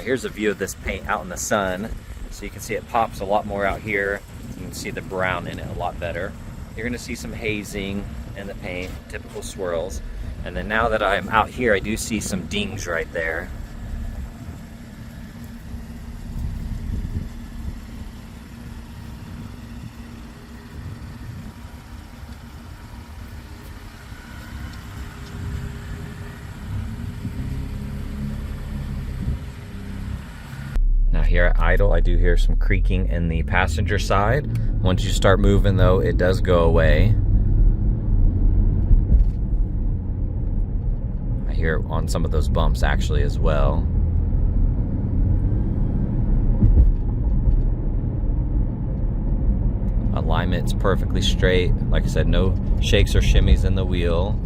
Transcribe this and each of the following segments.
here's a view of this paint out in the sun. So you can see it pops a lot more out here. You can see the brown in it a lot better. You're gonna see some hazing in the paint, typical swirls. And then now that I'm out here, I do see some dings right there. Now here at idle, I do hear some creaking in the passenger side. Once you start moving though, it does go away. I hear it on some of those bumps actually as well. Alignment's perfectly straight. Like I said, no shakes or shimmies in the wheel.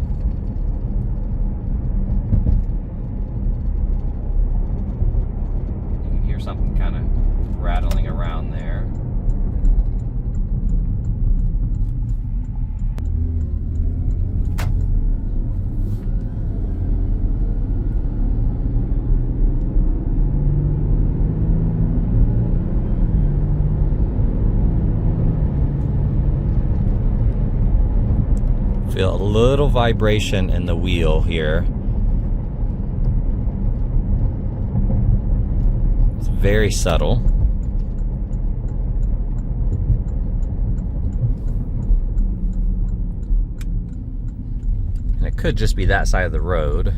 Something kind of rattling around there. Feel a little vibration in the wheel here. Very subtle. And it could just be that side of the road.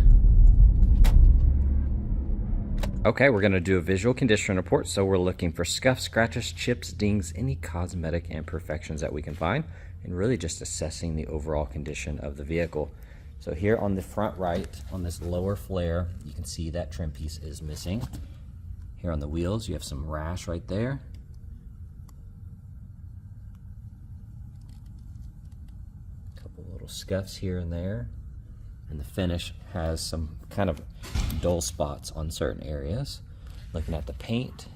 Okay, we're going to do a visual condition report. So we're looking for scuffs, scratches, chips, dings, any cosmetic imperfections that we can find, and really just assessing the overall condition of the vehicle. So here on the front right, on this lower flare, you can see that trim piece is missing. Here on the wheels, you have some rash right there. A couple little scuffs here and there. And the finish has some kind of dull spots on certain areas. Looking at the paint,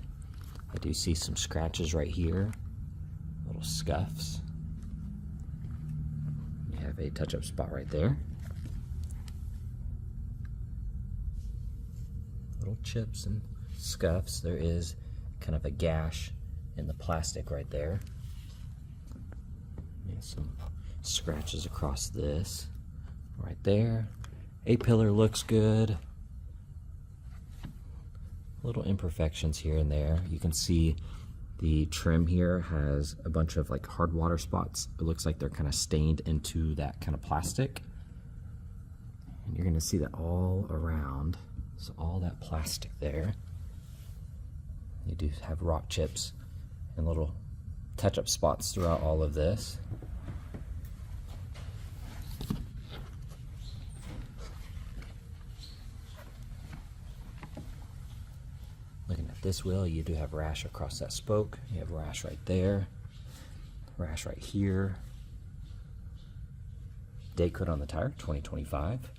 I do see some scratches right here, little scuffs. You have a touch-up spot right there. Little chips and scuffs. There is kind of a gash in the plastic right there. And some scratches across this right there. A-pillar looks good. Little imperfections here and there. You can see the trim here has a bunch of like hard water spots. It looks like they're kind of stained into that kind of plastic. And you're going to see that all around. So all that plastic there. You do have rock chips and little touch-up spots throughout all of this. Looking at this wheel, you do have rash across that spoke. You have rash right there, rash right here. Date code on the tire, 2025.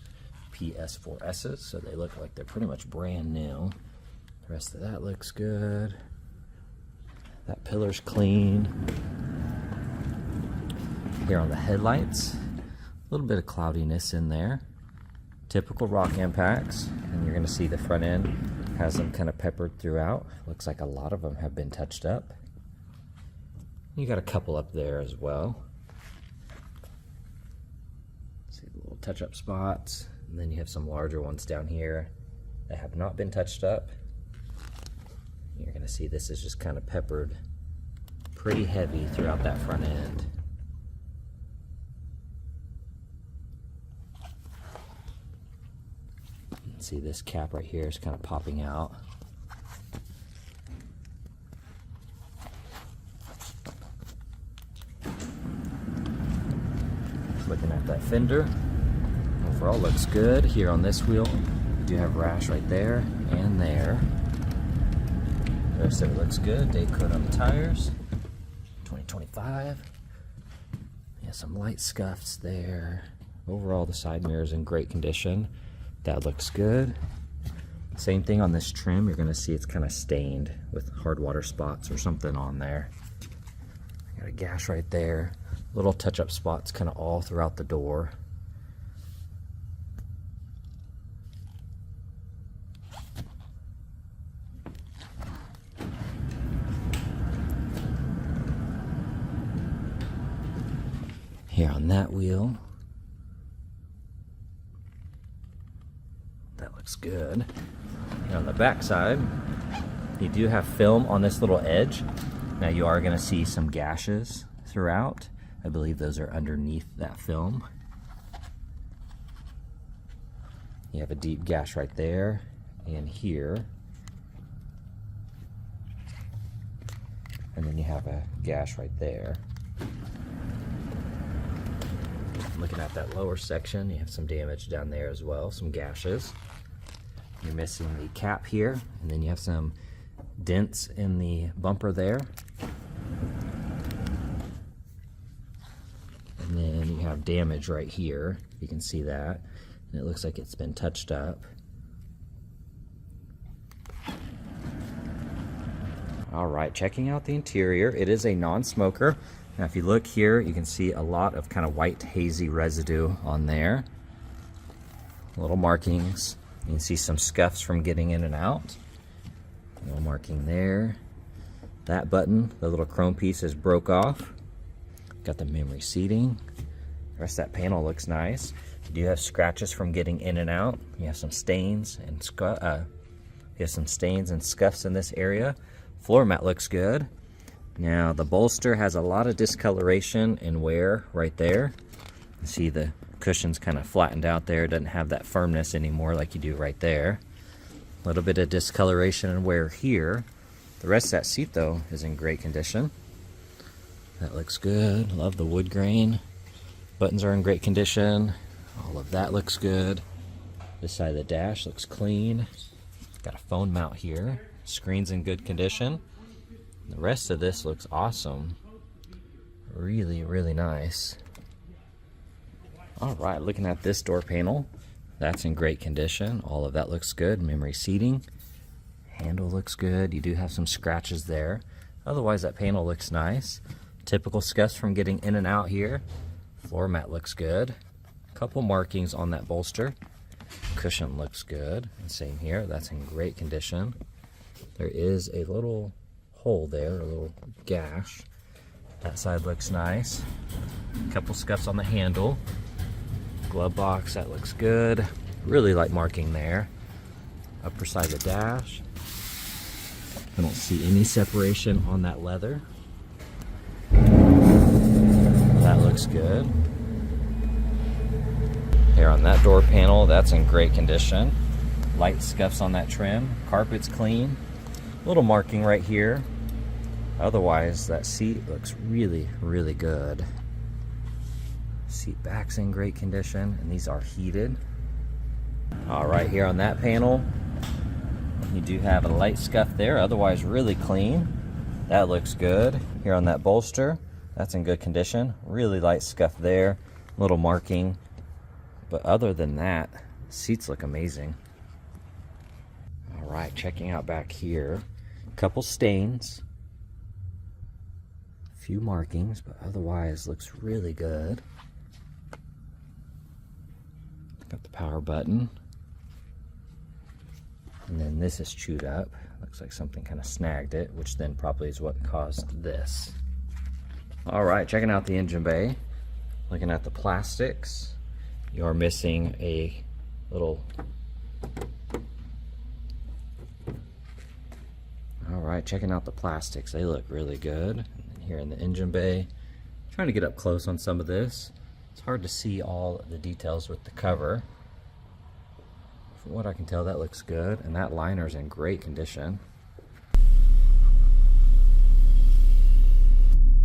PS4S's, so they look like they're pretty much brand new. The rest of that looks good. That pillar's clean. Here on the headlights, a little bit of cloudiness in there. Typical rock impacts, and you're going to see the front end has them kind of peppered throughout. Looks like a lot of them have been touched up. You got a couple up there as well. See the little touch-up spots, and then you have some larger ones down here that have not been touched up. You're going to see this is just kind of peppered pretty heavy throughout that front end. You can see this cap right here is kind of popping out. Looking at that fender, overall looks good. Here on this wheel, you do have rash right there and there. The rest of it looks good. Date code on the tires, 2025. Yeah, some light scuffs there. Overall, the side mirror is in great condition. That looks good. Same thing on this trim. You're going to see it's kind of stained with hard water spots or something on there. Got a gash right there. Little touch-up spots kind of all throughout the door. Here on that wheel. That looks good. Here on the back side, you do have film on this little edge. Now you are going to see some gashes throughout. I believe those are underneath that film. You have a deep gash right there and here. And then you have a gash right there. Looking at that lower section, you have some damage down there as well, some gashes. You're missing the cap here, and then you have some dents in the bumper there. And then you have damage right here. You can see that. And it looks like it's been touched up. All right, checking out the interior. It is a non-smoker. Now if you look here, you can see a lot of kind of white hazy residue on there. Little markings. You can see some scuffs from getting in and out. A little marking there. That button, the little chrome piece is broke off. Got the memory seating. The rest of that panel looks nice. You do have scratches from getting in and out. You have some stains and scuffs in this area. Floor mat looks good. Now the bolster has a lot of discoloration and wear right there. You see the cushion's kind of flattened out there. It doesn't have that firmness anymore like you do right there. A little bit of discoloration and wear here. The rest of that seat though is in great condition. That looks good. Love the wood grain. Buttons are in great condition. All of that looks good. This side of the dash looks clean. Got a phone mount here. Screen's in good condition. The rest of this looks awesome. Really, really nice. All right, looking at this door panel, that's in great condition. All of that looks good. Memory seating. Handle looks good. You do have some scratches there. Otherwise, that panel looks nice. Typical scuffs from getting in and out here. Floor mat looks good. Couple markings on that bolster. Cushion looks good. And same here. That's in great condition. There is a little hole there, a little gash. That side looks nice. A couple scuffs on the handle. Glove box, that looks good. Really like marking there. Upper side of the dash. I don't see any separation on that leather. That looks good. Here on that door panel, that's in great condition. Light scuffs on that trim. Carpet's clean. Little marking right here. Otherwise, that seat looks really, really good. Seat back's in great condition, and these are heated. All right, here on that panel, you do have a light scuff there, otherwise really clean. That looks good. Here on that bolster, that's in good condition. Really light scuff there, little marking. But other than that, seats look amazing. All right, checking out back here. Couple stains. Few markings, but otherwise looks really good. Got the power button. And then this is chewed up. Looks like something kind of snagged it, which then probably is what caused this. All right, checking out the engine bay. Looking at the plastics. You are missing a little... All right, checking out the plastics. They look really good. And then here in the engine bay, trying to get up close on some of this. It's hard to see all the details with the cover. From what I can tell, that looks good, and that liner's in great condition.